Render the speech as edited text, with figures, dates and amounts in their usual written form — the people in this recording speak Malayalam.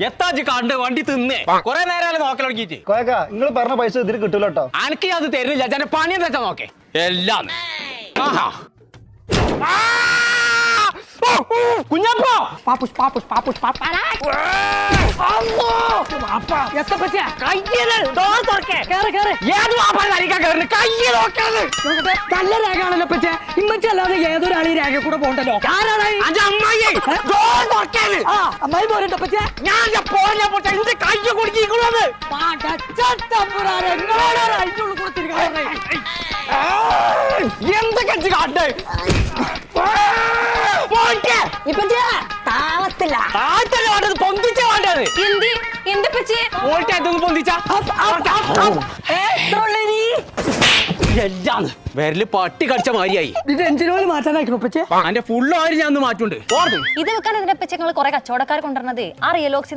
എത്താച്ച് കണ്ട് വണ്ടി തിന്നേ കൊറേ നേരം നോക്കൽ തുടങ്ങിട്ട് കോയക്ക നിങ്ങൾ പറഞ്ഞ പൈസ ഇതിൽ കിട്ടൂല കേട്ടോ. അനക്ക് അത് തരുന്നില്ല ഞാൻ പണി എന്താ വെച്ചാ നോക്കേ എല്ലാം ആഹാ കുഞ്ഞപ്പോ പാപ്പുസ് പാപ്പുസ് പാപ്പുസ് പാപ്പാ എത്ര പറ്റിയ ഏത് വാപ്പാണ് നരിക്കാൻ കയറുന്നു കയ്യെ നോക്കാതെ നല്ല രേഖ ആണല്ലോ പറ്റിയ ഇമ്മച്ചി അല്ലാതെ ഏതൊരാളീ രേഖ കൂടെ പോകണ്ടല്ലോ ആരാണ് അന്റെ അമ്മായി അമ്മായി പോരട്ടോ പറ്റിയ ഞാൻ പോയ പൊട്ടെ എന്റെ കയ്യെ കൊടുക്കുന്നത് എന്തൊക്കെ കാട്ട് താളത്തില്ല ആട്ടല്ലേ വേണ്ടത് പൊന്തിച്ച വേണ്ടത് ഓൾട്ടായിട്ടൊന്ന് പൊന്തിച്ച എല്ലാം വിരല് പട്ടി കടിച്ച മാതിരിയായി ഇത് എഞ്ചിനോയിൽ മാറ്റാനായിക്കണോ പച്ചേ അന്റെ ഫുള്ള് ആര് ഞാൻ ഒന്ന് മാറ്റുണ്ട് ഇത് വെക്കാൻ ഇതിനെ പറ്റി ഞങ്ങൾ കുറെ കച്ചവടക്കാർ കൊണ്ടുവരണത് ആ റിയലോക്സ്